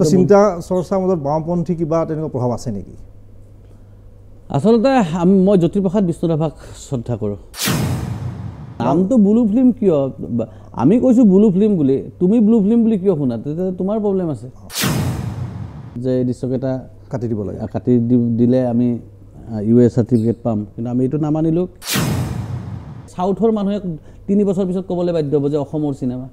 চিন্তা চৰ্চাৰ মাজত বামপন্থী কিবা তেনেকুৱা প্ৰভাৱ আছে নেকি? আচলতে মই জ্যোতিপ্ৰসাদ বিষ্ণুৰাভাক শ্ৰদ্ধা কৰোঁ। নামটো ব্লু ফিল্ম কিয়? আমি কৈছোঁ ব্লু ফিল্ম বুলি, তুমি ব্লু ফিল্ম বুলি কিয় শুনা? তেতিয়া তোমাৰ প্ৰব্লেম আছে যে এই দৃশ্যকেইটা কাটি দিব লাগে। কাটি দিলে আমি US চাৰ্টিফিকেট পাম, কিন্তু আমি এইটো নামানিলোঁ। সাউথৰ মানুহে 3 বছৰ পিছত ক'বলৈ বাধ্য হ'ব যে অসমৰ চিনেমা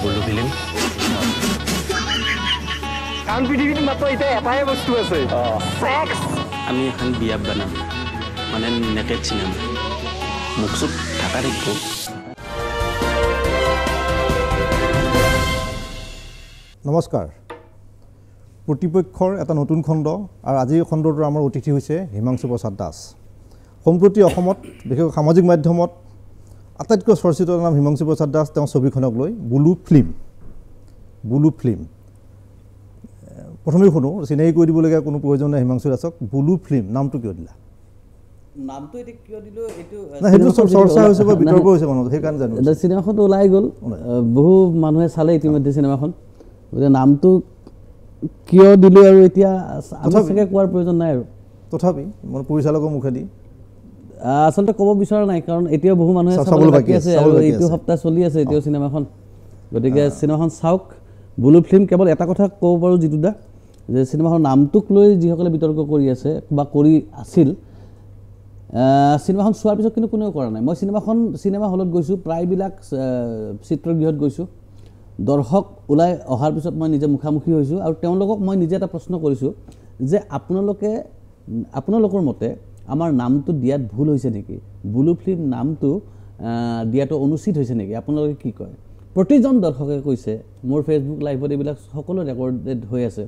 ব্লু ফিল্ম কাম পৃথিৱীত মাত্ৰ এতিয়া এটাই বস্তু আছে, সেক্স। আমি এখন বিয়া বনাম, মানে নেকেড চিনেমা, মুখ চুখ ঢাকা থাকিব। নমস্কাৰ। প্ৰতিপক্ষৰ এটা নতুন খণ্ড আৰু আজিৰ খণ্ডটোৰ আমাৰ অতিথি হৈছে হিমাংশু প্ৰসাদ দাস। সম্প্ৰতি অসমত বিশেষকৈ সামাজিক মাধ্যমত আটাইতকৈ চৰ্চিত নাম হিমাংশু প্ৰসাদ দাস। তেওঁ ছবিখনক লৈ ব্লু ফিল্ম প্ৰথমেই শুনো, চিনাকি কৰি দিবলগীয়া কোনো প্ৰয়োজন নাই হিমাংশু দাসক। ব্লু ফিল্ম নামটো কিয় দিলা? নামটো এতিয়া কিয় দিলোঁ এইটো চৰ্চা হৈছে বা বিতৰ্ক হৈছে মনত, সেইকাৰণে জানো। চিনেমাখনটো ওলাই গ'ল, বহু মানুহে চালে ইতিমধ্যে চিনেমাখন। গতিকে নামটো কিয় দিলোঁ আৰু এতিয়া চাগে কোৱাৰ প্ৰয়োজন নাই আৰু। তথাপি মই পৰিচালকৰ মুখেদি আচলতে ক'ব বিচৰা নাই, কাৰণ এতিয়াও বহু মানুহে চাবলৈ বাকী আছে আৰু এইটো সপ্তাহ চলি আছে এতিয়াও চিনেমাখন। গতিকে চিনেমাখন চাওক। ব্লু ফিল্ম কেৱল এটা কথা ক'ব পাৰোঁ যিটো দা, যে চিনেমাখনৰ নামটোক লৈ যিসকলে বিতৰ্ক কৰি আছে বা কৰি আছিল, চিনেমাখন চোৱাৰ পিছত কিন্তু কোনেও কৰা নাই। মই চিনেমা হলত গৈছোঁ, প্ৰায়বিলাক চিত্ৰগৃহত গৈছোঁ। দৰ্শক ওলাই অহাৰ পিছত মই নিজে মুখামুখি হৈছোঁ আৰু তেওঁলোকক মই নিজে এটা প্ৰশ্ন কৰিছোঁ যে আপোনালোকৰ মতে আমাৰ নামটো দিয়াত ভুল হৈছে নেকি? ব্লু ফিল্ম নামটো দিয়াটো অনুচিত হৈছে নেকি? আপোনালোকে কি কয়? প্ৰতিজন দৰ্শকে কৈছে, মোৰ ফেচবুক লাইভত এইবিলাক সকলো ৰেকৰ্ডেড হৈ আছে,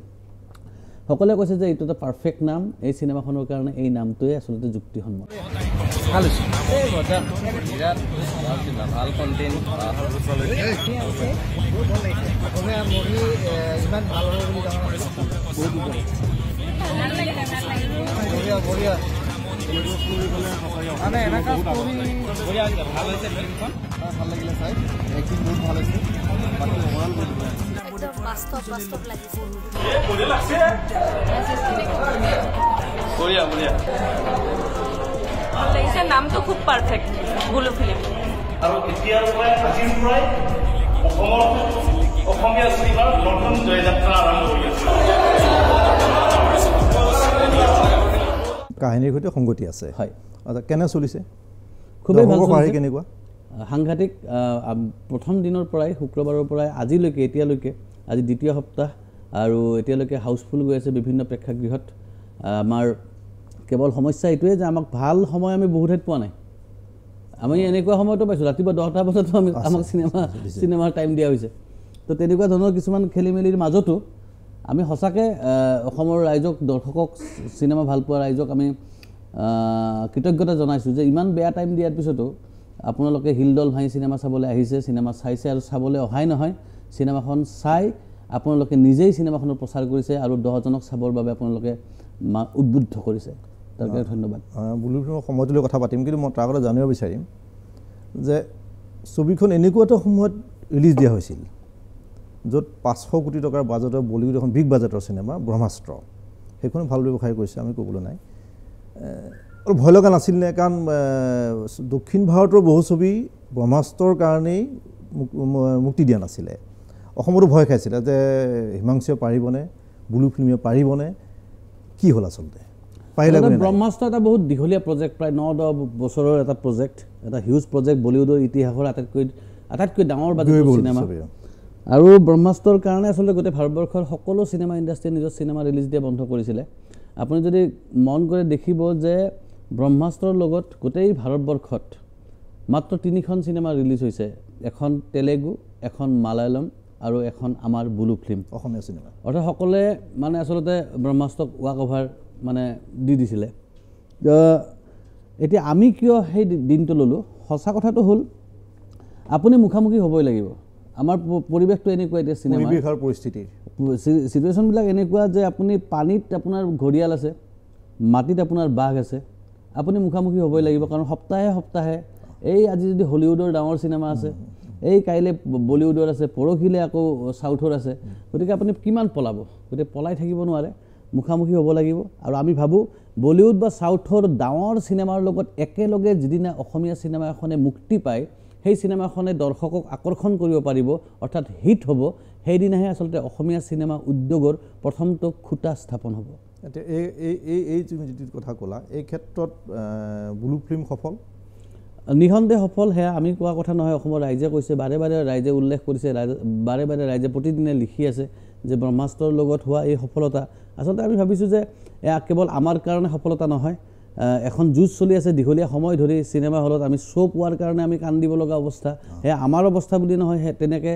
সকলোৱে কৈছে যে এইটো এটা পাৰফেক্ট নাম, এই চিনেমাখনৰ কাৰণে এই নামটোৱে আচলতে যুক্তিসন্মত। নামটো খুব পাৰফেক্ট, ব্লু ফিল্ম। আৰু এতিয়াৰ পৰাই আজিৰ পৰাই অসমীয়া চিনেমাৰ নতুন জয়যাত্ৰা আৰম্ভ হৈ আছে। কাহিনীৰ সৈতে সংগতি আছে। হয়, কেনে চলিছে? খুবেই ভাল চলিছে, কেনেকুৱা? সাংঘাতিক। প্ৰথম দিনৰ পৰাই, শুক্ৰবাৰৰ পৰাই আজিলৈকে, এতিয়ালৈকে আজি দ্বিতীয় সপ্তাহ আৰু এতিয়ালৈকে হাউচফুল গৈ আছে বিভিন্ন প্ৰেক্ষাগৃহত। আমাৰ কেৱল সমস্যা এইটোৱে যে আমাক ভাল সময় আমি বহু ঠাইত পোৱা নাই। আমি এনেকুৱা সময়তো পাইছোঁ, ৰাতিপুৱা 10টা বজাতো আমাক চিনেমাৰ টাইম দিয়া হৈছে। তো তেনেকুৱা ধৰণৰ কিছুমান খেলি মেলিৰ মাজতো আমি সঁচাকৈ অসমৰ ৰাইজক, দৰ্শকক, চিনেমা ভাল পোৱা ৰাইজক আমি কৃতজ্ঞতা জনাইছোঁ যে ইমান বেয়া টাইম দিয়াৰ পিছতো আপোনালোকে হিলদল ভাঙি চিনেমা চাবলৈ আহিছে, চিনেমা চাইছে আৰু চাবলৈ অহাই নহয়, চিনেমাখন চাই আপোনালোকে নিজেই চিনেমাখনৰ প্ৰচাৰ কৰিছে আৰু 10জনক চাবৰ বাবে আপোনালোকে উদ্বুদ্ধ কৰিছে। তাৰ কাৰণে ধন্যবাদ। ব্লু ফিল্মৰ সময়টো লৈ কথা পাতিম, কিন্তু মই তাৰ কথা জানিব বিচাৰিম যে ছবিখন এনেকুৱা এটা সময়ত ৰিলিজ দিয়া হৈছিল য'ত 500 কোটি টকাৰ বাজেটৰ বলিউড এখন বিগ বাজেটৰ চিনেমা ব্ৰহ্মাস্ত্ৰ, সেইখনে ভাল ব্যৱসায় কৰিছে, আমি ক'বলৈ নাই। অলপ ভয় লগা নাছিল নে? কাৰণ দক্ষিণ ভাৰতৰ বহু ছবি ব্ৰহ্মাস্ত্ৰৰ কাৰণেই মুক্তি দিয়া নাছিলে। অসমতো ভয় খাইছিলে যে হিমাংশুৱে পাৰিবনে, ব্লু ফিল্মে পাৰিবনে, কি হ'ল আচলতে? ব্ৰহ্মাস্ত্ৰ এটা বহুত দীঘলীয়া প্ৰজেক্ট, প্ৰায় 9-10 বছৰৰ এটা প্ৰজেক্ট, এটা হিউজ প্ৰজেক্ট, বলিউডৰ ইতিহাসৰ আটাইতকৈ ডাঙৰ বাজেটৰ চিনেমা। আৰু ব্ৰহ্মাস্ত্ৰৰ কাৰণে আচলতে গোটেই ভাৰতবৰ্ষৰ সকলো চিনেমা ইণ্ডাষ্ট্ৰীয়ে নিজৰ চিনেমা ৰিলিজ দিয়া বন্ধ কৰিছিলে। আপুনি যদি মন কৰে দেখিব যে ব্ৰহ্মাস্ত্ৰৰ লগত গোটেই ভাৰতবৰ্ষত মাত্ৰ 3খন চিনেমা ৰিলিজ হৈছে, এখন তেলেগু, এখন মালায়ালম আৰু এখন আমাৰ ব্লু ফিল্ম, অসমীয়া চিনেমা। অৰ্থাৎ সকলোৱে মানে আচলতে ব্ৰহ্মাস্ত্ৰক ৱাক অভাৰ মানে দি দিছিলে। এতিয়া আমি কিয় সেই দিনটো ল'লোঁ? সঁচা কথাটো হ'ল আপুনি মুখামুখি হ'বই লাগিব। আমাৰ পৰিৱেশটো এনেকুৱা, এতিয়া চিনেমাৰ পৰিস্থিতিৰ চিটুৱেশ্যনবিলাক এনেকুৱা যে আপুনি পানীত আপোনাৰ ঘৰিয়াল আছে, মাটিত আপোনাৰ বাঘ আছে, আপুনি মুখামুখি হ'বই লাগিব। কাৰণ সপ্তাহে এই আজি যদি হলিউডৰ ডাঙৰ চিনেমা আছে, এই কাইলৈ বলিউডৰ আছে, পৰহিলৈ আকৌ চাউথৰ আছে, গতিকে আপুনি কিমান পলাব? গতিকে পলাই থাকিব নোৱাৰে, মুখামুখি হ'ব লাগিব। আৰু আমি ভাবোঁ বলিউড বা চাউথৰ ডাঙৰ চিনেমাৰ লগত একেলগে যিদিনা অসমীয়া চিনেমা এখনে মুক্তি পায়, সেই চিনেমাখনে দৰ্শকক আকৰ্ষণ কৰিব পাৰিব, অৰ্থাৎ হিট হ'ব, সেইদিনাহে আচলতে অসমীয়া চিনেমা উদ্যোগৰ প্ৰথমটো খুঁটা স্থাপন হ'ব। এতিয়া এই তুমি যিটো কথা ক'লা, এই ক্ষেত্ৰত ব্লু ফিল্ম সফল? নিঃসন্দেহে সফল। সেয়া আমি কোৱা কথা নহয়, অসমৰ ৰাইজে কৈছে, বাৰে বাৰে ৰাইজে উল্লেখ কৰিছে, বাৰে বাৰে ৰাইজে প্ৰতিদিনে লিখি আছে যে ব্ৰহ্মাস্ত্ৰৰ লগত হোৱা এই সফলতা। আচলতে আমি ভাবিছোঁ যে এয়া কেৱল আমাৰ কাৰণে সফলতা নহয়, এখন যুঁজ চলি আছে দীঘলীয়া সময় ধৰি চিনেমা হলত, আমি শ্ব' পোৱাৰ কাৰণে আমি কান্দিব লগা অৱস্থা। সেয়া আমাৰ অৱস্থা বুলি নহয়, তেনেকৈ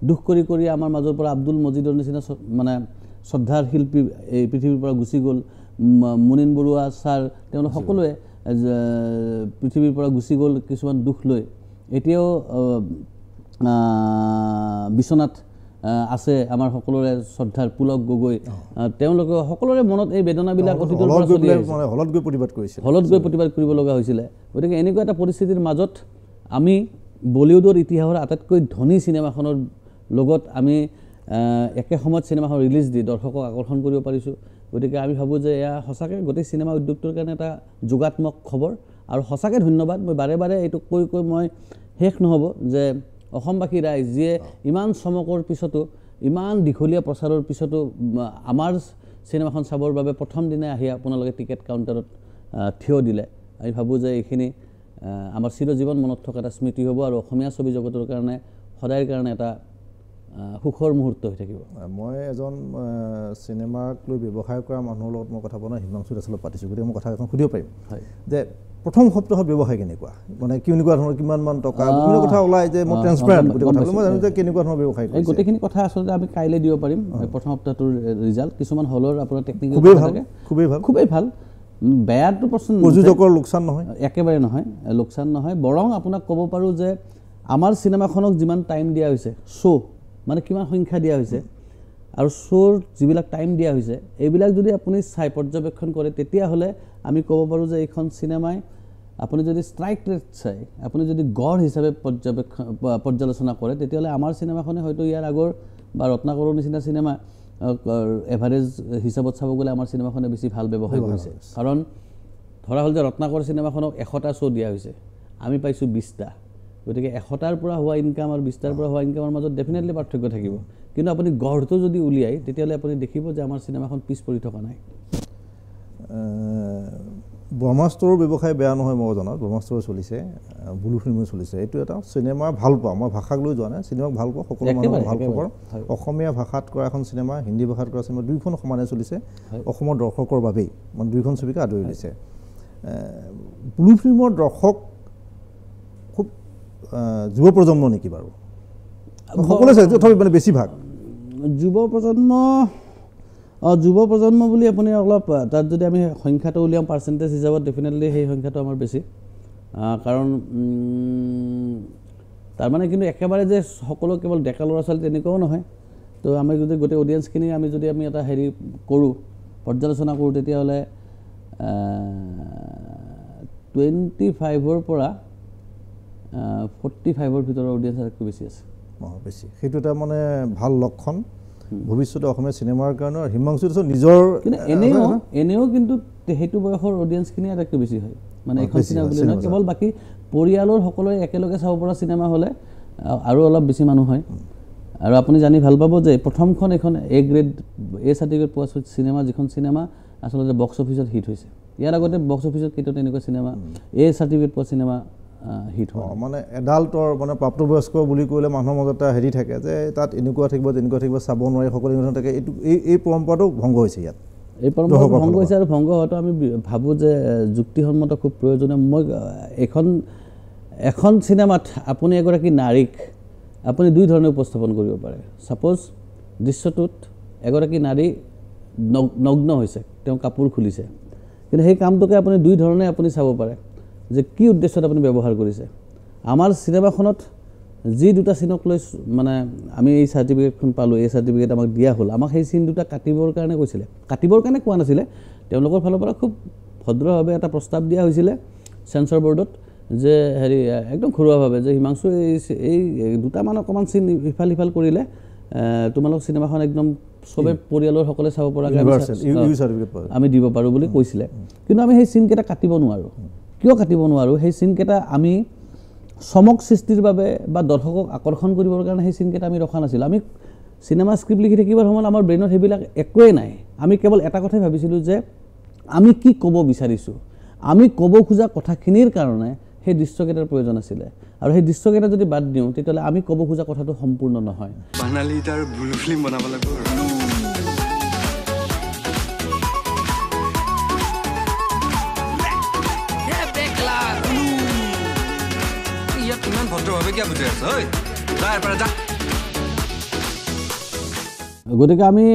দুখ কৰি কৰি আমাৰ মাজৰ পৰা আব্দুল মজিদৰ নিচিনা মানে শ্ৰদ্ধাৰ শিল্পী এই পৃথিৱীৰ পৰা গুচি গ'ল, মুনীন বৰুৱা ছাৰ, তেওঁলোক সকলোৱে পৃথিৱীৰ পৰা গুচি গ'ল কিছুমান দুখ লৈ। এতিয়াও বিশ্বনাথ আছে আমাৰ সকলোৰে শ্ৰদ্ধাৰ পুলক গগৈ, তেওঁলোকে সকলোৰে মনত এই বেদনাবিলাক অতীতৰ পৰা চলি আহিছে, হলত গৈ প্ৰতিবাদ কৰিছিল, হলত গৈ প্ৰতিবাদ কৰিব লগা হৈছিলে। গতিকে এনেকুৱা এটা পৰিস্থিতিৰ মাজত আমি বলিউডৰ ইতিহাসৰ আটাইতকৈ ধনী চিনেমাখনৰ লগত আমি একে সময়ত চিনেমাখন ৰিলিজ দি দৰ্শকক আকৰ্ষণ কৰিব পাৰিছোঁ। গতিকে আমি ভাবোঁ যে এয়া সঁচাকৈ গোটেই চিনেমা উদ্যোগটোৰ কাৰণে এটা যোগাত্মক খবৰ, আৰু সঁচাকৈ ধন্যবাদ। মই বাৰে বাৰে এইটো কৈ মই শেষ নহ'ব যে অসমবাসী ৰাইজ যিয়ে ইমান চমকৰ পিছতো, ইমান দীঘলীয়া প্ৰচাৰৰ পিছতো আমাৰ চিনেমাখন চাবৰ বাবে প্ৰথম দিনাই আহি আপোনালোকে টিকেট কাউণ্টাৰত থিয় দিলে, আমি ভাবোঁ যে এইখিনি আমাৰ চিৰজীৱন মনত থকা এটা স্মৃতি হ'ব, আৰু অসমীয়া ছবি জগতৰ কাৰণে সদায়ৰ কাৰণে এটা সুখৰ মুহূৰ্ত হৈ থাকিব। মই এজন চিনেমাক লৈ ব্যৱসায় কৰা মানুহৰ লগত মই কথা বনাই হিমাংশু দাসলৈ পাতিছোঁ, গতিকে মই কথা এখন সুধিব পাৰিম যে প্ৰথম সপ্তাহত ব্যৱসায় কেনেকুৱা, মানে কেনেকুৱা ধৰণৰ, কিমান মান টকা, বিভিন্ন কথা ওলাই যে মই ট্ৰেন্সপাৰেণ্ট গোটেই কথা মই জানো যে কেনেকুৱা ধৰণৰ ব্যৱসায় কৰিছে। গোটেইখিনি কথা আচলতে আমি কাইলৈ দিব পাৰিম, প্ৰথম সপ্তাহটোৰ ৰিজাল্ট। কিছুমান হলৰ আপোনাৰ টেকনিকেল খুবেই ভাল, বেয়াটো প্ৰশ্ন, প্ৰযোজকৰ লোকচান নহয়, একেবাৰে নহয়, লোকচান নহয়। বৰং আপোনাক ক'ব পাৰোঁ যে আমাৰ চিনেমাখনক যিমান টাইম দিয়া হৈছে, শ্ব' মানে কিমান সংখ্যা দিয়া হৈছে, আৰু শ্ব'ৰ যিবিলাক টাইম দিয়া হৈছে, এইবিলাক যদি আপুনি চাই পৰ্যবেক্ষণ কৰে, তেতিয়াহ'লে আমি ক'ব পাৰোঁ যে এইখন চিনেমাই, আপুনি যদি ষ্ট্ৰাইক ৰেট চাই, আপুনি যদি গড় হিচাপে পৰ্যালোচনা কৰে, তেতিয়াহ'লে আমাৰ চিনেমাখনে হয়তো ইয়াৰ আগৰ বা ৰত্নাকৰৰ নিচিনা চিনেমা এভাৰেজ হিচাপত চাব গ'লে আমাৰ চিনেমাখনে বেছি ভাল ব্যৱসায় কৰিছে। কাৰণ ধৰা হ'ল যে ৰত্নাকৰ চিনেমাখনক 100টা শ্ব' দিয়া হৈছে, আমি পাইছোঁ 20টা। গতিকে 100টাৰ পৰা হোৱা ইনকাম আৰু 20টাৰ পৰা হোৱা ইনকামৰ মাজত ডেফিনেটলি পাৰ্থক্য থাকিব, কিন্তু আপুনি গড়টো যদি উলিয়াই তেতিয়াহ'লে আপুনি দেখিব যে আমাৰ চিনেমাখন পিছ পৰি থকা নাই। ব্ৰহ্মাস্ত্ৰৰ ব্যৱসায় বেয়া নহয়, মই জনাত ব্ৰহ্মাস্ত্ৰৰ চলিছে, ব্লু ফিল্মো চলিছে। এইটো এটা চিনেমা ভাল পাওঁ, মই ভাষাক লৈ যোৱা নাই, চিনেমাক ভাল পাওঁ, সকলো মানুহক ভাল খবৰ। অসমীয়া ভাষাত কৰা এখন চিনেমা, হিন্দী ভাষাত কৰা চিনেমা, দুয়োখন সমানে চলিছে অসমৰ দৰ্শকৰ বাবেই, মানে দুয়োখন ছবিকে আদৰি লৈছে। ব্লু ফিল্মৰ দৰ্শক খুব যুৱ প্ৰজন্ম নেকি বাৰু? সকলোৱে চাইছে তথাপি মানে বেছিভাগ যুৱ প্ৰজন্ম বুলি আপুনি অলপ তাত যদি আমি সংখ্যাটো উলিয়াম পাৰ্চেণ্টেজ হিচাপত, ডেফিনেটলি সেই সংখ্যাটো আমাৰ বেছি। কাৰণ তাৰমানে কিন্তু একেবাৰে যে সকলো কেৱল ডেকা ল'ৰা ছোৱালী তেনেকুৱাও নহয়। তো আমি যদি গোটেই অডিয়েঞ্চখিনি আমি এটা হেৰি কৰোঁ, পৰ্যালোচনা কৰোঁ, তেতিয়াহ'লে 25ৰ পৰা 45ৰ ভিতৰৰ অডিয়েঞ্চ আটাইতকৈ বেছি আছে। বেছি, সেইটো এটা মানে ভাল লক্ষণ ভৱিষ্যতে অসমীয়া চিনেমাৰ কাৰণে। আৰু হিমাংশু দাসৰ নিজৰ এনেও কিন্তু সেইটো বয়সৰ অডিয়েঞ্চখিনি আটাইতকৈ বেছি হয়, মানে এখন চিনেমা বুলি নহয়, কেৱল বাকী পৰিয়ালৰ সকলোৱে একেলগে চাব পৰা চিনেমা হ'লে আৰু অলপ বেছি মানুহ হয়। আৰু আপুনি জানি ভাল পাব যে প্ৰথমখন এখন A চাৰ্টিফিকেট পোৱা চিনেমা, যিখন চিনেমা আচলতে বক্স অফিচত হিট হৈছে। ইয়াৰ আগতে বক্স অফিচত কেতিয়াও তেনেকুৱা চিনেমা A চাৰ্টিফিকেট পোৱা চিনেমা হিট হয়। মানে এডাল্টৰ মানে প্ৰাপ্তবয়স্ক বুলি ক'লে মানুহৰ মাজত এটা হেৰি থাকে যে তাত এনেকুৱা থাকিব তেনেকুৱা থাকিব, চাব নোৱাৰি, সকলো এনেকুৱা থাকে। এই পৰম্পৰাটো ভংগ হৈছে ইয়াত, এই পৰম্পৰাটো ভংগ হৈছে। আৰু ভংগ হোৱাটো আমি ভাবোঁ যে যুক্তিসন্মত খুব প্ৰয়োজনীয়। মই এখন চিনেমাত আপুনি এগৰাকী নাৰীক আপুনি দুই ধৰণে উপস্থাপন কৰিব পাৰে। ছাপ'জ দৃশ্যটোত এগৰাকী নাৰী নগ্ন হৈছে, তেওঁ কাপোৰ খুলিছে, কিন্তু সেই কামটোকে আপুনি দুই ধৰণে আপুনি চাব পাৰে যে কি উদ্দেশ্যত আপুনি ব্যৱহাৰ কৰিছে। আমাৰ চিনেমাখনত যি দুটা চিনক লৈ মানে আমি এই চাৰ্টিফিকেটখন পালোঁ, এই চাৰ্টিফিকেট আমাক দিয়া হ'ল, আমাক সেই চিন দুটা কাটিবৰ কাৰণে কৈছিলে, কাটিবৰ কাৰণে কোৱা নাছিলে, তেওঁলোকৰ ফালৰ পৰা খুব ভদ্ৰভাৱে এটা প্ৰস্তাৱ দিয়া হৈছিলে চেঞ্চৰ বৰ্ডত যে হেৰি একদম ঘৰুৱাভাৱে যে হিমাংশু এই দুটামান অকণমান চিন ইফাল সিফাল কৰিলে তোমালোক চিনেমাখন একদম চবে পৰিয়ালৰ সকলে চাব পৰাকৈ আমি দিব পাৰোঁ বুলি কৈছিলে কিন্তু আমি সেই চিনকেইটা কাটিব নোৱাৰোঁ কিয় কাটিব নোৱাৰোঁ সেই চিনকেইটা আমি চমক সৃষ্টিৰ বাবে বা দৰ্শকক আকৰ্ষণ কৰিবৰ কাৰণে সেই চিনকেইটা আমি ৰখা নাছিলোঁ আমি চিনেমা স্ক্ৰিপ্ট লিখি থাকিবৰ সময়ত আমাৰ ব্ৰেইনত সেইবিলাক একোৱেই নাই আমি কেৱল এটা কথাই ভাবিছিলোঁ যে আমি কি ক'ব বিচাৰিছোঁ আমি ক'ব খোজা কথাখিনিৰ কাৰণে সেই দৃশ্যকেইটাৰ প্ৰয়োজন আছিলে আৰু সেই দৃশ্যকেইটা যদি বাদ দিওঁ তেতিয়াহ'লে আমি ক'ব খোজা কথাটো সম্পূৰ্ণ নহয় বানালি তাৰ ব্লু ফিল্ম বনাব লাগিব গতিকে আমি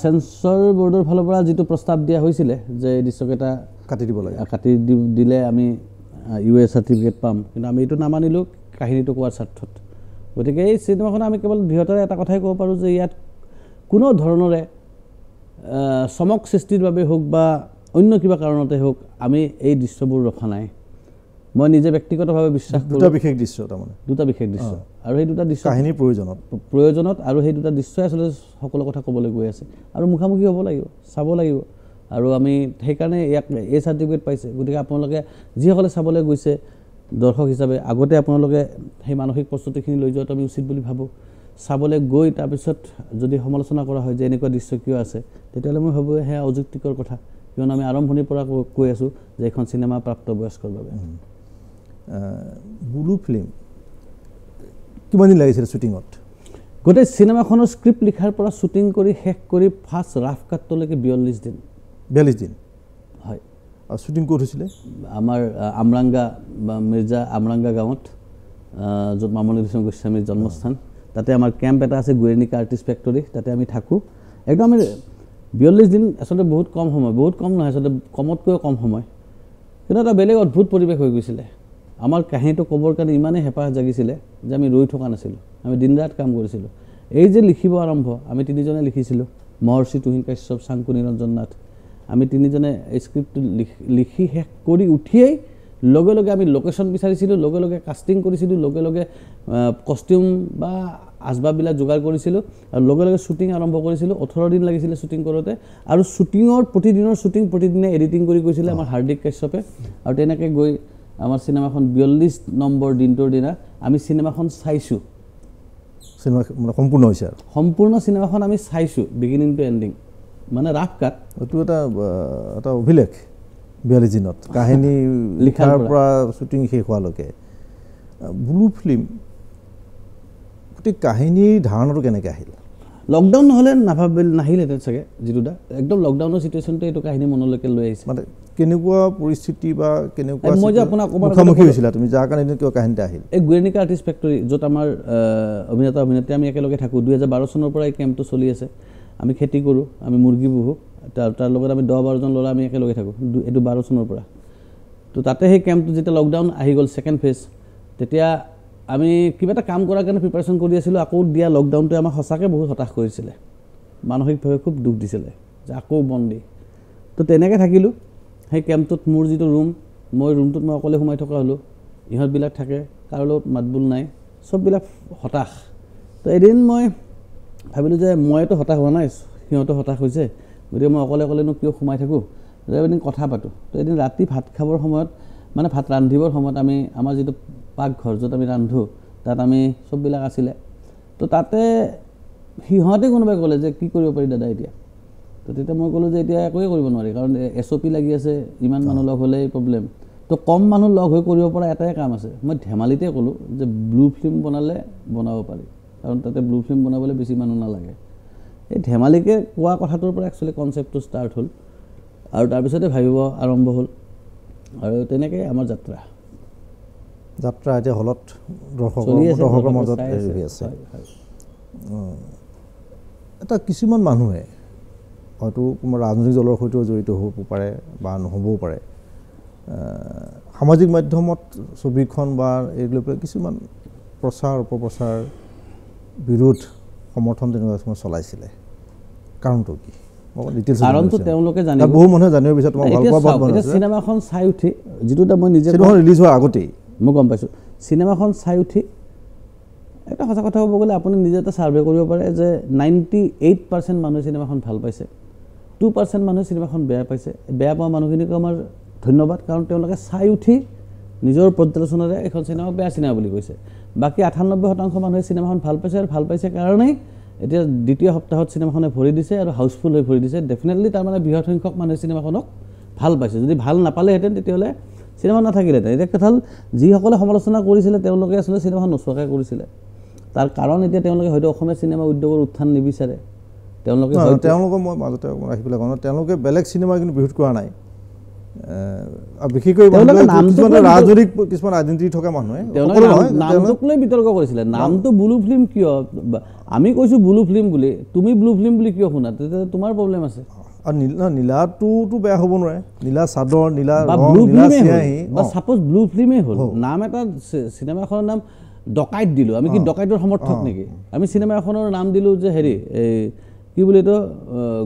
সেন্সৰ বোৰ্ডৰ ফালৰ পৰা যিটো প্ৰস্তাৱ দিয়া হৈছিলে যে এই দৃশ্যকেইটা কাটি দিব লাগে কাটি দিলে আমি ইউএ চাৰ্টিফিকেট পাম কিন্তু আমি এইটো নামানিলোঁ কাহিনীটো কোৱাৰ স্বাৰ্থত গতিকে এই চিনেমাখন আমি কেৱল বৃহত্তৰ এটা কথাই ক'ব পাৰোঁ যে ইয়াত কোনো ধৰণৰে চমক সৃষ্টিৰ বাবে হওক বা অন্য কিবা কাৰণতে হওক আমি এই দৃশ্যবোৰ ৰখা নাই মই নিজে ব্যক্তিগতভাৱে বিশ্বাস কৰোঁ দুটা বিশেষ দৃশ্য তাৰমানে দুটা বিশেষ দৃশ্য আৰু সেই দুটা দৃশ্য কাহিনীৰ প্ৰয়োজনত আৰু সেই দুটা দৃশ্যই আচলতে সকলো কথা ক'বলৈ গৈ আছে আৰু মুখামুখি হ'ব লাগিব চাব লাগিব আৰু আমি সেইকাৰণে ইয়াক এই চাৰ্টিফিকেট পাইছে গতিকে আপোনালোকে যিসকলে চাবলৈ গৈছে দৰ্শক হিচাপে আগতে আপোনালোকে সেই মানসিক প্ৰস্তুতিখিনি লৈ যোৱাটো আমি উচিত বুলি ভাবোঁ চাবলৈ গৈ তাৰপিছত যদি সমালোচনা কৰা হয় যে এনেকুৱা দৃশ্য কিয় আছে তেতিয়াহ'লে মই ভাবোঁ সেয়া অযুক্তিকৰ কথা কিয়নো আমি আৰম্ভণিৰ পৰা কৈ আছোঁ যে এইখন চিনেমা প্ৰাপ্তবয়স্কৰ বাবে ব্লু ফিল্ম কিমান দিন লাগিছিলে শ্বুটিঙত গোটেই চিনেমাখনৰ স্ক্ৰিপ্ট লিখাৰ পৰা শ্বুটিং কৰি শেষ কৰি ফাৰ্ষ্ট ৰাফ কাটলৈকে 42 দিন হয় আৰু শ্বুটিং ক'ত হৈছিলে আমাৰ আমৰাংগা বা মিৰ্জা আমৰাংগা গাঁৱত য'ত মামণি ৰয়ছম গোস্বামীৰ জন্মস্থান তাতে আমাৰ কেম্প এটা আছে গুৱেৰ্ণিকা আৰ্টিষ্ট ফেক্টৰী তাতে আমি থাকোঁ একদম আমি 42 দিন আচলতে বহুত কম সময় বহুত কম নহয় আচলতে কমতকৈ কম সময় কিন্তু এটা বেলেগ অদ্ভুত পৰিৱেশ হৈ গৈছিলে আমাৰ কাহিনীটো ক'বৰ কাৰণে ইমানেই হেঁপাহ জাগিছিলে যে আমি ৰৈ থকা নাছিলোঁ আমি দিন ৰাত কাম কৰিছিলোঁ এই যে লিখিব আৰম্ভ আমি তিনিজনে লিখিছিলোঁ মহৰ্ষি তুহিন কাশ্যপ চাংকু নিৰঞ্জন নাথ আমি তিনিজনে এই স্ক্ৰিপ্টটো লিখি শেষ কৰি উঠিয়েই লগে লগে আমি লোকেশ্যন বিচাৰিছিলোঁ লগে লগে কাষ্টিং কৰিছিলোঁ লগে লগে কষ্টিউম বা আচবাববিলাক যোগাৰ কৰিছিলোঁ আৰু লগে লগে শ্বুটিং আৰম্ভ কৰিছিলোঁ 18 দিন লাগিছিলে শ্বুটিং কৰোঁতে আৰু শ্বুটিঙৰ প্ৰতিদিনৰ শ্বুটিং প্ৰতিদিনে এডিটিং কৰি গৈছিলে আমাৰ হাৰ্দিক কাশ্যপে আৰু তেনেকৈ গৈ আমাৰ চিনেমাখন 42 নম্বৰ দিনটোৰ দিনা আমি চিনেমাখন চাইছোঁ চিনেমা মানে সম্পূৰ্ণ হৈছে আৰু সম্পূৰ্ণ চিনেমাখন আমি চাইছোঁ বিগিনিং টু এণ্ডিং মানে ৰাফ কাট এইটো এটা অভিলেখ 42 দিনত কাহিনী লিখাৰ পৰা শ্বুটিং শেষ হোৱালৈকে ব্লু ফিল্ম গোটেই কাহিনীৰ ধাৰণাটো কেনেকৈ আহিল লকডাউন নহ'লে নাহিলহেঁতেন চাগে যিটোটা একদম লকডাউনৰ চিটুৱেশ্যনটো এইটো কাহিনী মনলৈকে লৈ আহিছে মানে কেনেকুৱা পৰিস্থিতি বা কেনেকুৱা মই যে আপোনাক মুখামুখি হৈছিলা তুমি যাৰ কাৰণে কিয় কাহিনীটা আহিল এই গুৱেৰ্ণিকা আৰ্টিষ্ট ফেক্টৰী য'ত আমাৰ অভিনেতা অভিনেত্ৰী আমি একেলগে থাকোঁ 2012 চনৰ পৰা এই কেম্পটো চলি আছে আমি খেতি কৰোঁ আমি মুৰ্গী পোহোঁ তাৰ লগত আমি 10-12জন ল'ৰা আমি একেলগে থাকোঁ এইটো 12 চনৰ পৰা তো তাতে সেই কেম্পটো যেতিয়া লকডাউন আহি গ'ল ছেকেণ্ড ফেজ তেতিয়া আমি কিবা এটা কাম কৰাৰ কাৰণে প্ৰিপাৰেশ্যন কৰি আছিলোঁ আকৌ দিয়া লকডাউনটোৱে আমাক সঁচাকৈ বহুত হতাশ কৰিছিলে মানসিকভাৱে খুব দুখ দিছিলে যে আকৌ বন্দী তো তেনেকৈ থাকিলোঁ সেই কেম্পটোত মোৰ যিটো ৰুম মই ৰুমটোত মই অকলে সোমাই থকা হ'লোঁ ইহঁতবিলাক থাকে কাৰো লগত মাতবোল নাই চববিলাক হতাশ তো এদিন মই ভাবিলোঁ যে মইতো হতাশ হোৱা নাই সিহঁতো হতাশ হৈছে গতিকে মই অকলে অকলেনো কিয় সোমাই থাকোঁ এদিন কথা পাতোঁ তো এদিন ৰাতি ভাত খাবৰ সময়ত মানে ভাত ৰান্ধিবৰ সময়ত আমি আমাৰ যিটো পাকঘৰ য'ত আমি ৰান্ধোঁ তাত আমি চববিলাক আছিলে তো তাতে সিহঁতে কোনোবাই ক'লে যে কি কৰিব পাৰি দাদা এতিয়া তো তেতিয়া মই ক'লোঁ যে এতিয়া একোৱে কৰিব নোৱাৰি কাৰণ SOP লাগি আছে ইমান মানুহ লগ হ'লেই প্ৰব্লেম তো কম মানুহ লগ হৈ কৰিব পৰা এটাই কাম আছে মই ধেমালিতে ক'লোঁ যে ব্লু ফিল্ম বনালে বনাব পাৰি কাৰণ তাতে ব্লু ফিল্ম বনাবলৈ বেছি মানুহ নালাগে এই ধেমালিকে কোৱা কথাটোৰ পৰা একচুৱেলি কনচেপ্টটো ষ্টাৰ্ট হ'ল আৰু তাৰপিছতে ভাবিব আৰম্ভ হ'ল আৰু তেনেকৈ আমাৰ যাত্ৰা এতিয়া হলত দৰ্শকৰ মাজত হৈ আছে এটা কিছুমান মানুহে হয়তো কোনো ৰাজনৈতিক দলৰ সৈতেও জড়িত হ'ব পাৰে বা নহ'বও পাৰে সামাজিক মাধ্যমত ছবিখন বা এইবিলাক কিছুমান প্ৰচাৰ অপপ্ৰচাৰ বিৰোধ সমৰ্থন তেনেকুৱা চলাইছিলে কাৰণটো কি কাৰণটো তেওঁলোকে জানিব বহু মানুহে জানিব বিচাৰে তোমাৰ ভাল পোৱা বহুত মানুহ আছে চিনেমাখন চাই উঠি যিটো মই নিজে ৰিলিজ হোৱাৰ আগতেই মই গম পাইছোঁ চিনেমাখন চাই উঠি এটা সঁচা কথা ক'ব গ'লে আপুনি নিজে এটা ছাৰ্ভে কৰিব পাৰে যে 98% মানুহে চিনেমাখন ভাল পাইছে 2% মানুহে চিনেমাখন বেয়া পাইছে বেয়া পোৱা মানুহখিনিক আমাৰ ধন্যবাদ কাৰণ তেওঁলোকে চাই উঠি নিজৰ পৰ্যালোচনাৰে এখন চিনেমা বেয়া চিনেমা বুলি কৈছে বাকী 98% মানুহে চিনেমাখন ভাল পাইছে আৰু ভাল পাইছে কাৰণেই এতিয়া দ্বিতীয় সপ্তাহত চিনেমাখনে ভৰি দিছে আৰু হাউচফুল হৈ ভৰি দিছে ডেফিনেটলি তাৰমানে বৃহৎ সংখ্যক মানুহে চিনেমাখনক ভাল পাইছে যদি ভাল নাপালেহেঁতেন তেতিয়াহ'লে চিনেমা নাথাকিলেহেঁতেন এতিয়া কথা হ'ল যিসকলে সমালোচনা কৰিছিলে তেওঁলোকে আচলতে চিনেমাখন নোচোৱাকৈ কৰিছিলে তাৰ কাৰণ এতিয়া তেওঁলোকে হয়তো অসমীয়া চিনেমা উদ্যোগৰ উত্থান নিবিচাৰে তেওঁলোকে মই মাজতে ৰাখি পেলাই কওঁ তেওঁলোকে বেলেগ চিনেমা কিন্তু বিৰোধ কৰা নাই বিশেষকৈ ৰাজনৈতিক কিছুমান আইডেণ্টিটি থকা মানুহে নামটোক লৈ বিতৰ্ক কৰিছিলে নামটো ব্লু ফিল্ম কিয় আমি কৈছোঁ ব্লু ফিল্ম বুলি তুমি ব্লু ফিল্ম বুলি কিয় শুনা তেতিয়া তোমাৰ প্ৰব্লেম আছে আৰু নীলাটোতো বেয়া হ'ব নোৱাৰে নীলা চাদৰ নীলা চাপ'জ ব্লু ফিল্মেই হ'ল নাম এটা চিনেমাখনৰ নাম ডকাইত দিলোঁ আমি কি ডকাইতৰ সমৰ্থক নেকি আমি চিনেমা এখনৰ নাম দিলোঁ যে হেৰি এই কি বুলি এইটো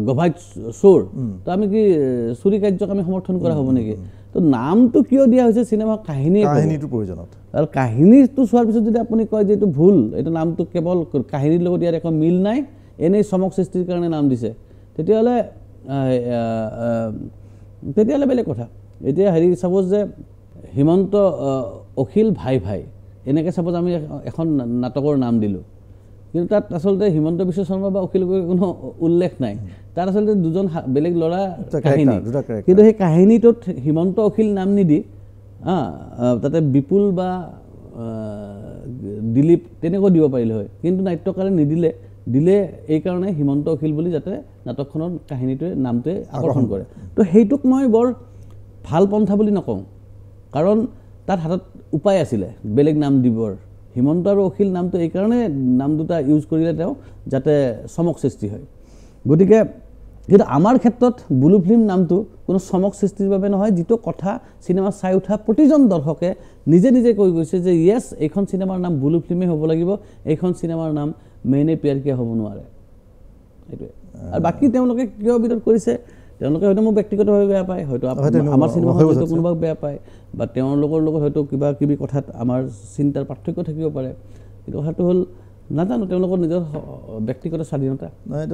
গভাইট চোৰ তো আমি কি চুৰি কাৰ্যক আমি সমৰ্থন কৰা হ'ব নেকি তো নামটো কিয় দিয়া হৈছে চিনেমা কাহিনীটোৰ প্ৰয়োজনত আৰু কাহিনীটো চোৱাৰ পিছত যদি আপুনি কয় যে এইটো ভুল এইটো নামটো কেৱল কাহিনীৰ লগত ইয়াৰ একো মিল নাই এনেই চমক সৃষ্টিৰ কাৰণে নাম দিছে তেতিয়াহ'লে বেলেগ কথা এতিয়া হেৰি চাপ'জ যে হিমন্ত অখিল ভাই ভাই এনেকৈ চাপ'জ আমি এখন নাটকৰ নাম দিলোঁ কিন্তু তাত আচলতে হিমন্ত বিশ্ব শৰ্মা বা অখিল গগৈৰ কোনো উল্লেখ নাই তাত আচলতে দুজন বেলেগ ল'ৰা কাহিনী কিন্তু সেই কাহিনীটোত হিমন্ত অখিল নাম নিদি তাতে বিপুল বা দিলীপ তেনেকৈ দিব পাৰিলে হয় কিন্তু নাট্যকাৰে দিলে এইকাৰণে হিমন্ত অখিল বুলি যাতে নাটকখনৰ কাহিনীটোৱে নামটোৱে আকৰ্ষণ কৰে তো সেইটোক মই বৰ ভাল পন্থা বুলি নকওঁ কাৰণ তাত হাতত উপায় আছিলে বেলেগ নাম দিবৰ হিমন্ত আৰু অখিল নামটো এইকাৰণে নাম দুটা ইউজ কৰিলে তেওঁ যাতে চমক সৃষ্টি হয় গতিকে কিন্তু আমাৰ ক্ষেত্ৰত ব্লু ফিল্ম নামটো কোনো চমক সৃষ্টিৰ বাবে নহয় যিটো কথা চিনেমা চাই উঠা প্ৰতিজন দৰ্শকে নিজে নিজে কৈ গৈছে যে ইয়েছ এইখন চিনেমাৰ নাম ব্লু ফিল্মেই হ'ব লাগিব এইখন চিনেমাৰ নাম মেইনে প্যাৰ কিয়া হ'ব নোৱাৰে এইটোৱে আৰু বাকী তেওঁলোকে কিয় বিৰোধ কৰিছে তেওঁলোকে হয়তো মোক ব্যক্তিগতভাৱে বেয়া পায় হয়তো আমাৰ চিনেমাখন হয়তো কোনোবাক বেয়া পায় বা তেওঁলোকৰ লগত হয়তো কিবা কিবি কথাত আমাৰ চিন্তাৰ পাৰ্থক্য থাকিব পাৰে কিন্তু কথাটো হ'ল নাজানো তেওঁলোকৰ নিজৰ ব্যক্তিগত স্বাধীনতা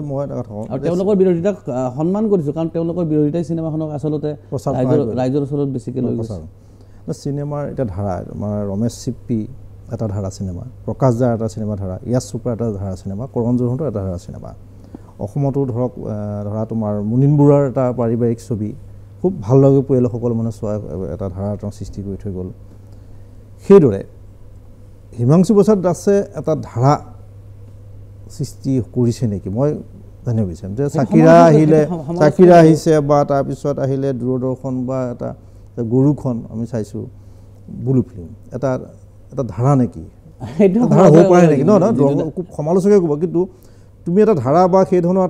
মই এটা কথা কওঁ আৰু তেওঁলোকৰ বিৰোধিতাক সন্মান কৰিছোঁ কাৰণ তেওঁলোকৰ বিৰোধিতাই চিনেমাখনক আচলতে ৰাইজৰ ওচৰত বেছিকৈ লৈ গৈছে চিনেমাৰ এটা ধাৰা আমাৰ ৰমেশ চিপ্পি এটা ধাৰা চিনেমা প্ৰকাশ দাৰ এটা চিনেমা ধাৰা ইয়াছ চোপ্ৰা এটা ধাৰা চিনেমা কৰণ জোহৰৰ এটা ধাৰা চিনেমা অসমতো ধৰা তোমাৰ মুনীন বৰুৱাৰ এটা পাৰিবাৰিক ছবি খুব ভাল লাগে পৰিয়ালসকল মানে চোৱা এটা ধাৰা তেওঁ সৃষ্টি কৰি থৈ গ'ল সেইদৰে হিমাংশু প্ৰসাদ দাসে এটা ধাৰা সৃষ্টি কৰিছে নেকি মই জানিব বিচাৰিম যে চাকিৰা আহিছে বা তাৰপিছত আহিলে দূৰদৰ্শন বা এটা গৰুখন আমি চাইছোঁ ব্লু ফিল্ম এটা ধাৰা নেকি ধাৰা হ'ব পাৰে নেকি খুব সমালোচকে ক'ব কিন্তু তুমি এটা ধাৰা বা সেই ধৰণৰ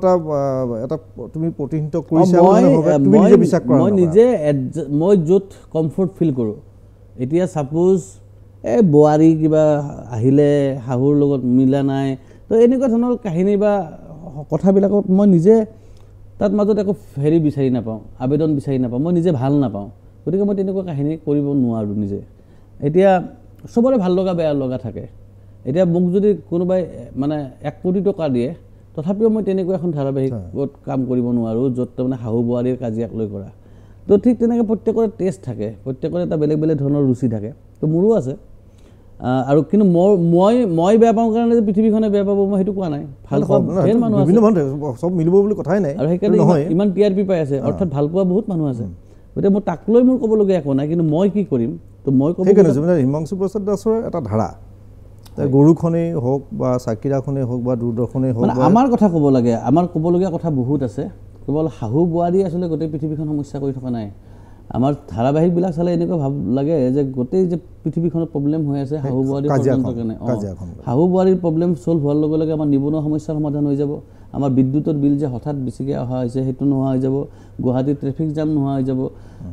এটা তুমি প্ৰতিনিধিত্ব কৰিছা মই নিজে মই য'ত কমফৰ্ট ফিল কৰোঁ এতিয়া ছাপ'জ বোৱাৰী কিবা আহিলে শাহুৰ লগত মিলা নাই তো এনেকুৱা ধৰণৰ কাহিনী বা কথাবিলাকত মই নিজে তাত মাজত একো হেৰি বিচাৰি নাপাওঁ আবেদন বিচাৰি নাপাওঁ মই নিজে ভাল নাপাওঁ গতিকে মই তেনেকুৱা কাহিনী কৰিব নোৱাৰোঁ নিজে এতিয়া চবৰে ভাল লগা বেয়া লগা থাকে এতিয়া মোক যদি কোনোবাই মানে 1 কোটি টকা দিয়ে তথাপিও মই তেনেকুৱা এখন ধাৰাবাহিকত কাম কৰিব নোৱাৰোঁ য'ত তাৰমানে শাহু বোৱাৰীৰ কাজিয়াক লৈ কৰা তো ঠিক তেনেকৈ প্ৰত্যেকৰে টেষ্ট থাকে প্ৰত্যেকৰে এটা বেলেগ বেলেগ ধৰণৰ ৰুচি থাকে তো মোৰো আছে আৰু কিন্তু মই বেয়া পাওঁ কাৰণে যে পৃথিৱীখনে বেয়া পাব মই সেইটো কোৱা নাই ভাল পোৱা ধেৰ মানুহ আছে চব মিলিব বুলি কথাই নাই আৰু সেইকাৰণে ইমান TRP পাই আছে অৰ্থাৎ ভাল পোৱা বহুত মানুহ আছে গতিকে মই তাক লৈ মোৰ ক'বলগীয়া একো নাই কিন্তু মই কি কৰিম তো মই ক'ব হিমাংশু প্ৰসাদ দাসৰ এটা ধাৰা গৰুখনেই হওক বা চাকিৰাখনেই হওক বা দূৰদৰ্শনেই হওক আমাৰ কথা ক'ব লাগে আমাৰ ক'বলগীয়া কথা বহুত আছে কেৱল শাহু বোৱাৰী আচলতে গোটেই পৃথিৱীখন সমস্যা কৰি থকা নাই আমাৰ ধাৰাবাহিকবিলাক চালে এনেকুৱা ভাব লাগে যে গোটেই যে পৃথিৱীখনত প্ৰব্লেম হৈ আছে শাহু বোৱাৰীৰ কাৰণে শাহু বোৱাৰীৰ প্ৰব্লেম চল্ভ হোৱাৰ লগে লগে আমাৰ নিবনুৱা সমস্যাৰ সমাধান হৈ যাব আমাৰ বিদ্যুতৰ বিল যে হঠাৎ বেছিকৈ অহা হৈছে সেইটো নোহোৱা হৈ যাব গুৱাহাটীত ট্ৰেফিক জাম নোহোৱা হৈ যাব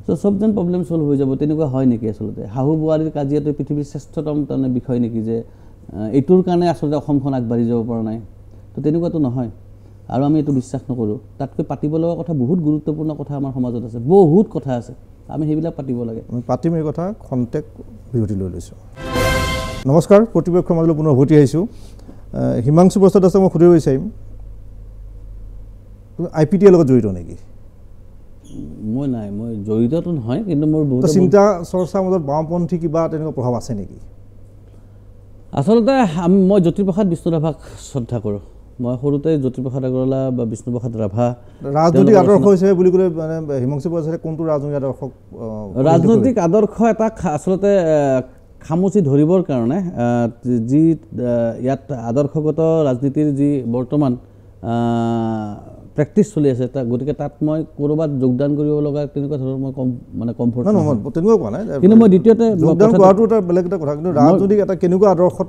তো চব যেন প্ৰব্লেম চল্ভ হৈ যাব তেনেকুৱা হয় নেকি আচলতে শাহু বোৱাৰীৰ কাজিয়াটো পৃথিৱীৰ শ্ৰেষ্ঠতম তাৰমানে বিষয় নেকি যে এইটোৰ কাৰণে আচলতে অসমখন আগবাঢ়ি যাব পৰা নাই তো তেনেকুৱাতো নহয় আৰু আমি এইটো বিশ্বাস নকৰোঁ তাতকৈ পাতিব লগা কথা বহুত গুৰুত্বপূৰ্ণ কথা আমাৰ সমাজত আছে বহুত কথা আছে আমি সেইবিলাক পাতিব লাগে আমি পাতিম এই কথা খন্তেক বিৰতি লৈ লৈছোঁ নমস্কাৰ প্ৰতিপক্ষৰ মাজলৈ পুনৰ উভতি আহিছোঁ হিমাংশু প্ৰসাদ দাসক মই সুধিব বিচাৰিম IPTৰ লগত জড়িত নেকি মই নাই মই জড়িতটো নহয় কিন্তু মোৰ বহুত চিন্তা চৰ্চাৰ মাজত বাওঁপন্থী কিবা তেনেকুৱা প্ৰভাৱ আছে নেকি আচলতে মই জ্যোতিপ্ৰসাদ বিষ্ণুৰাভাক শ্ৰদ্ধা কৰোঁ মই সৰুতে জ্যোতিপ্ৰসাদ আগৰৱালা বা বিষ্ণুপ্ৰসাদ ৰাভা ৰাজনৈতিক আদৰ্শ হিচাপে বুলি ক'লে মানে হিমাংশু প্ৰসাদে কোনটো ৰাজনৈতিক আদৰ্শক ৰাজনৈতিক আদৰ্শ এটা আচলতে খামুচি ধৰিবৰ কাৰণে যি ইয়াত আদৰ্শগত ৰাজনীতিৰ যি বৰ্তমান প্ৰেক্টিছ চলি আছে গতিকে তাত মই ক'ৰবাত যোগদান কৰিব লগা তেনেকুৱা ধৰণৰ মই মানে কমফৰ্ট তেনেকুৱা কোৱা নাই কিন্তু মই দ্বিতীয়তে যোগদান কৰাটো এটা বেলেগ এটা কথা কিন্তু ৰাজনৈতিক এটা কেনেকুৱা আদৰ্শত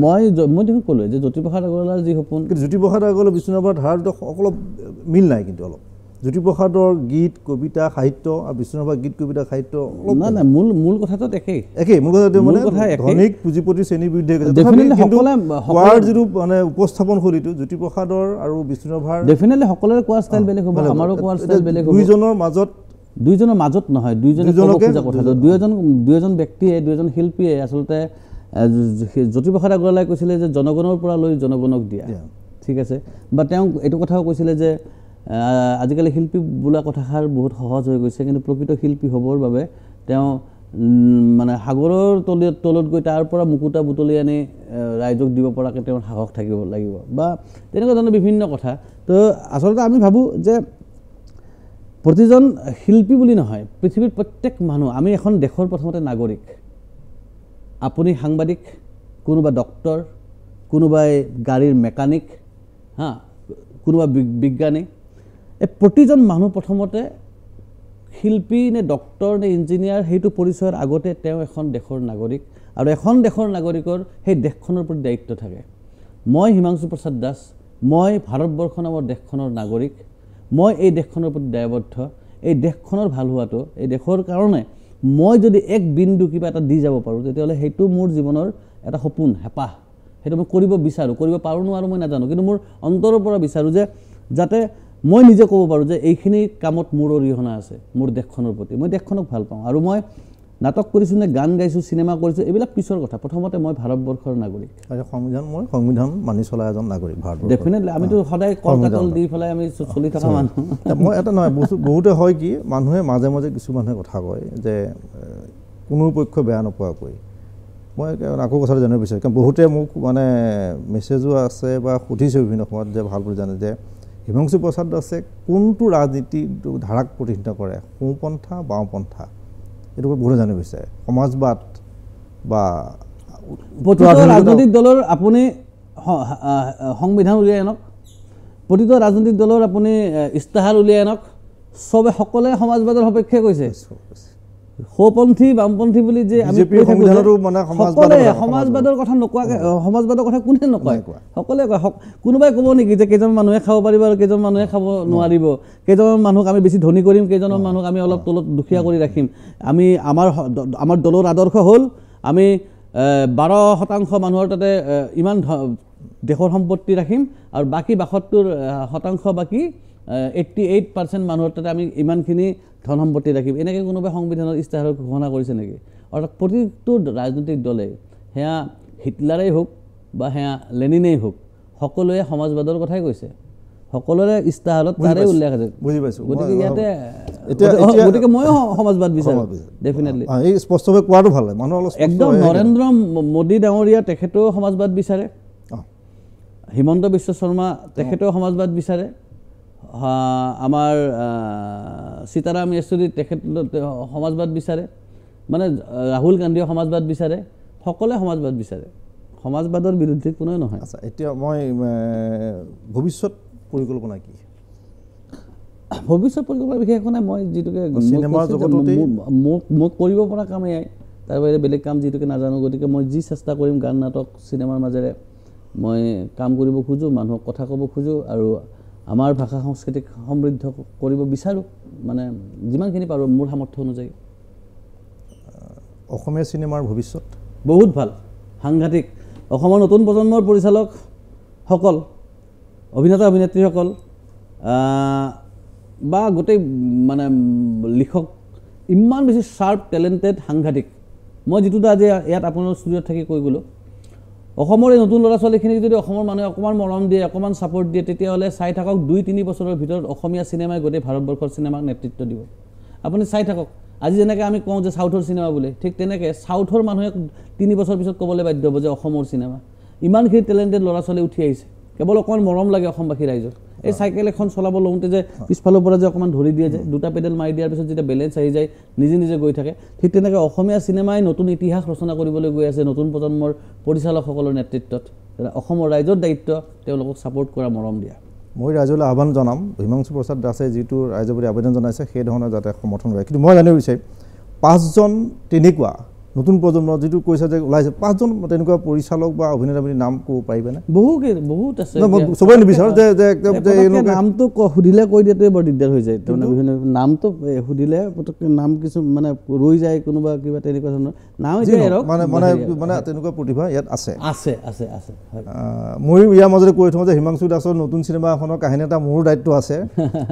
মই দেখোন ক'লোৱে যে জ্যোতিপ্ৰসাদ আগৰৱালাৰ যি সপোন কিন্তু জ্যোতিপ্ৰসাদ আগৰৱালা বিষ্ণুৰাভাৰ ধাৰাটো অলপ মিল নাই কিন্তু অলপ জ্যোতিপ্ৰসাদৰ গীত কবিতা সাহিত্য আৰু বিষ্ণুৰাভাৰ গীত কবিতা সাহিত্য অলপ নাই মূল কথাটো একেই মূল কথাটো মানে ধনিক পুঁজিপতি শ্ৰেণীৰ বিৰুদ্ধে কোৱাৰ যিটো মানে উপস্থাপনশৈলীটো জ্যোতিপ্ৰসাদৰ আৰু বিষ্ণুৰাভাৰ ডেফিনেটলি সকলোৰে কোৱাৰ ষ্টাইল বেলেগ হ'ব আমাৰো কোৱাৰ ষ্টাইল বেলেগ হ'ব দুইজনৰ মাজত নহয় দুইজন ব্যক্তিয়ে দুইজন শিল্পীয়ে আচলতে জ্যোতিপ্ৰসাদ আগৰৱালাই কৈছিলে যে জনগণৰ পৰা লৈ জনগণক দিয়া ঠিক আছে বা তেওঁ এইটো কথাও কৈছিলে যে আজিকালি শিল্পী বোলা কথাষাৰ বহুত সহজ হৈ গৈছে কিন্তু প্ৰকৃত শিল্পী হ'বৰ বাবে তেওঁ মানে সাগৰৰ তলত গৈ তাৰ পৰা মুকুতা বুটলি আনি ৰাইজক দিব পৰাকৈ তেওঁৰ সাহস থাকিব লাগিব বা তেনেকুৱা ধৰণৰ বিভিন্ন কথা তো আচলতে আমি ভাবোঁ যে প্ৰতিজন শিল্পী বুলি নহয় পৃথিৱীৰ প্ৰত্যেক মানুহ আমি এখন দেশৰ প্ৰথমতে নাগৰিক আপুনি সাংবাদিক কোনোবা ডক্টৰ কোনোবাই গাড়ীৰ মেকানিক কোনোবা বিজ্ঞানী এই প্ৰতিজন মানুহ প্ৰথমতে শিল্পী নে ডক্টৰ নে ইঞ্জিনিয়াৰ সেইটো পৰিচয়ৰ আগতে তেওঁ এখন দেশৰ নাগৰিক আৰু এখন দেশৰ নাগৰিকৰ সেই দেশখনৰ প্ৰতি দায়িত্ব থাকে মই হিমাংশু প্ৰসাদ দাস মই ভাৰতবৰ্ষ নামৰ দেশখনৰ নাগৰিক মই এই দেশখনৰ প্ৰতি দায়বদ্ধ এই দেশখনৰ ভাল হোৱাটো এই দেশৰ কাৰণে মই যদি এক বিন্দু কিবা এটা দি যাব পাৰোঁ তেতিয়াহ'লে সেইটো মোৰ জীৱনৰ এটা সপোন হেঁপাহ সেইটো মই কৰিব বিচাৰোঁ কৰিব পাৰোঁ নোৱাৰোঁ মই নাজানো কিন্তু মোৰ অন্তৰৰ পৰা বিচাৰোঁ যে যাতে মই নিজে ক'ব পাৰোঁ যে এইখিনি কামত মোৰ অৰিহণা আছে মোৰ দেশখনৰ প্ৰতি মই দেশখনক ভাল পাওঁ আৰু মই নাটক কৰিছোঁ নে গান গাইছোঁ চিনেমা কৰিছোঁ এইবিলাক পিছৰ কথা প্ৰথমতে মই ভাৰতবৰ্ষৰ নাগৰিক সংবিধান মানি চলা এজন নাগৰিক ভাৰতবৰ্ষ ডেফিনেটলি আমিতো সদায় কলকাতল দি পেলাই আমি চলি থকা মানুহ মই এটা নহয় বহুতে হয় কি মানুহে মাজে মাজে কিছু মানুহে কথা কয় যে কোনো পক্ষ বেয়া নোপোৱাকৈ মই আকৌ কথাটো জানিব বিচাৰোঁ কাৰণ বহুতে মোক মানে মেছেজো আছে বা সুধিছে বিভিন্ন সময়ত যে ভাল বুলি জানে যে হিমাংশু প্ৰসাদ দাসে কোনটো ৰাজনীতি ধাৰাক প্ৰতিনিধিত্ব কৰে সোঁপন্থা বাওঁপন্থা এইটো বহুতে জানিব বিচাৰে সমাজবাদ বা প্ৰতিটো ৰাজনৈতিক দলৰ আপুনি সংবিধান উলিয়াই আনক প্ৰতিটো ৰাজনৈতিক দলৰ আপুনি ইস্তাহাৰ উলিয়াই আনক চবে সকলোৱে সমাজবাদৰ সপক্ষে কৈছে সোঁপন্থী বামপন্থী বুলি যে আমি সমাজবাদৰ কথা নোকোৱাকৈ সমাজবাদৰ কথা কোনে নকয় সকলোৱে কয় কোনোবাই ক'ব নেকি যে কেইজন মানুহে খাব পাৰিব আৰু কেইজন মানুহে খাব নোৱাৰিব কেইজনমান মানুহক আমি বেছি ধনী কৰিম কেইজনমান মানুহক আমি অলপ তলত দুখীয়া কৰি ৰাখিম আমি আমাৰ দলৰ আদৰ্শ হ'ল আমি 12% মানুহৰ তাতে ইমান দেশৰ সম্পত্তি ৰাখিম আৰু বাকী 72% বাকী 88% মানুহৰ তাতে আমি ইমানখিনি ধন সম্পত্তি ৰাখিম এনেকৈ কোনোবাই সংবিধানৰ ইস্তাহাৰৰ ঘোষণা কৰিছে নেকি অৰ্থাৎ প্ৰতিটো ৰাজনৈতিক দলে সেয়া হিটলাৰেই হওক বা সেয়া লেনিনেই হওক সকলোৱে সমাজবাদৰ কথাই কৈছে সকলোৰে ইস্তাহাৰত তাৰে উল্লেখ আছে বুজি পাইছোঁ গতিকে ইয়াতে গতিকে ময়ো সমাজবাদ বিচাৰোঁ ডেফিনেটলি এই স্পষ্টভাৱে কোৱাটো ভাল লাগে মানুহ অলপ একদম নৰেন্দ্ৰ মোদী ডাঙৰীয়া তেখেতেও সমাজবাদ বিচাৰে হিমন্ত বিশ্ব শৰ্মা তেখেতেও সমাজবাদ বিচাৰে আমাৰ সীতাৰাম য়েচুৰী তেখেত সমাজবাদ বিচাৰে মানে ৰাহুল গান্ধীয়ে সমাজবাদ বিচাৰে সকলোৱে সমাজবাদ বিচাৰে সমাজবাদৰ বিৰুদ্ধে কোনোৱে নহয় আচ্ছা এতিয়া মই ভৱিষ্যত পৰিকল্পনা কি ভৱিষ্যত পৰিকল্পনা বিশেষ একো নাই মই যিটোকে মোক কৰিব পৰা কামেই তাৰ বাহিৰে বেলেগ কাম যিটোকে নাজানো গতিকে মই যি চেষ্টা কৰিম গান নাটক চিনেমাৰ মাজেৰে মই কাম কৰিব খোজোঁ মানুহক কথা ক'ব খোজোঁ আৰু আমাৰ ভাষা সংস্কৃতিক সমৃদ্ধ কৰিব বিচাৰোঁ মানে যিমানখিনি পাৰোঁ মোৰ সামৰ্থ্য অনুযায়ী অসমীয়া চিনেমাৰ ভৱিষ্যত বহুত ভাল সাংঘাতিক অসমৰ নতুন প্ৰজন্মৰ পৰিচালকসকল অভিনেতা অভিনেত্ৰীসকল বা গোটেই মানে লিখক ইমান বেছি শ্বাৰ্প টেলেণ্টেড সাংঘাতিক মই যিটোটা আজি ইয়াত আপোনালোকৰ ষ্টুডিঅ'ত থাকি কৈ গ'লোঁ অসমৰ এই নতুন ল'ৰা ছোৱালীখিনিক যদি অসমৰ মানুহে অকণমান মৰম দিয়ে অকণমান ছাপৰ্ট দিয়ে তেতিয়াহ'লে চাই থাকক 2-3 বছৰৰ ভিতৰত অসমীয়া চিনেমাই গোটেই ভাৰতবৰ্ষৰ চিনেমাক নেতৃত্ব দিব আপুনি চাই থাকক আজি যেনেকৈ আমি কওঁ যে চাউথৰ চিনেমা বুলি ঠিক তেনেকৈ চাউথৰ মানুহে 3 বছৰ পিছত ক'বলৈ বাধ্য হ'ব যে অসমৰ চিনেমা ইমানখিনি টেলেণ্টেড ল'ৰা ছোৱালী উঠি আহিছে কেৱল অকণমান মৰম লাগে অসমবাসী ৰাইজৰ এই চাইকেল এখন চলাব লওঁতে যে পিছফালৰ পৰা যে অকণমান ধৰি দিয়ে যে দুটা পেডেল মাৰি দিয়াৰ পিছত যেতিয়া বেলেঞ্চ আহি যায় নিজে নিজে গৈ থাকে ঠিক তেনেকৈ অসমীয়া চিনেমাই নতুন ইতিহাস ৰচনা কৰিবলৈ গৈ আছে নতুন প্ৰজন্মৰ পৰিচালকসকলৰ নেতৃত্বত অসমৰ ৰাইজৰ দায়িত্ব তেওঁলোকক ছাপোৰ্ট কৰা মৰম দিয়া মই ৰাইজলৈ আহ্বান জনাম হিমাংশু প্ৰসাদ দাসে যিটো ৰাইজৰ প্ৰতি আবেদন জনাইছে সেই ধৰণৰ যাতে সমৰ্থন কৰে কিন্তু মই জানিব বিচাৰিম 5জন তেনেকুৱা নতুন প্ৰজন্মৰ যিটো কৈছে যে ওলাইছে 5জন তেনেকুৱা পৰিচালক বা অভিনেতা বুলি নাম ক'ব পাৰিবেনে বহুত আছে চবেই নিবিচাৰোঁ যে একদম যে নামটো সুধিলে কৈ দিয়াটোৱে বৰ দিগদাৰ হৈ যায় তাৰমানে বিভিন্ন নামটো সুধিলে পটককৈ নাম কিছু মানে ৰৈ যায় কোনোবা কিবা তেনেকুৱা ধৰণৰ নাম মানে তেনেকুৱা প্ৰতিভা ইয়াত আছে মই ইয়াৰ মাজতে কৈ থওঁ যে হিমাংশু দাসৰ নতুন চিনেমা এখনৰ কাহিনী এটা মোৰ দায়িত্ব আছে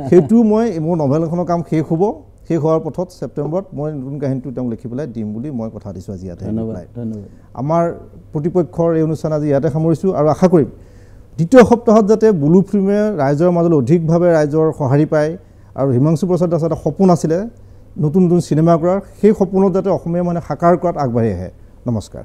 সেইটো মই মোৰ নভেল এখনৰ কাম শেষ হ'ব শেষ হোৱাৰ পথত ছেপ্টেম্বৰত মই নতুন কাহিনীটো তেওঁক লিখি পেলাই দিম বুলি মই কথা দিছোঁ আজি ইয়াতে ধন্যবাদ আমাৰ প্ৰতিপক্ষৰ এই অনুষ্ঠান আজি ইয়াতে সামৰিছোঁ আৰু আশা কৰিম দ্বিতীয় সপ্তাহত যাতে বুলু ফিল্মে ৰাইজৰ মাজলৈ অধিকভাৱে ৰাইজৰ সঁহাৰি পায় আৰু হিমাংশু প্ৰসাদ দাসৰ এটা সপোন আছিলে নতুন নতুন চিনেমা কৰাৰ সেই সপোনত যাতে অসমীয়া মানুহে সাকাৰ কৰাত আগবাঢ়ি আহে নমস্কাৰ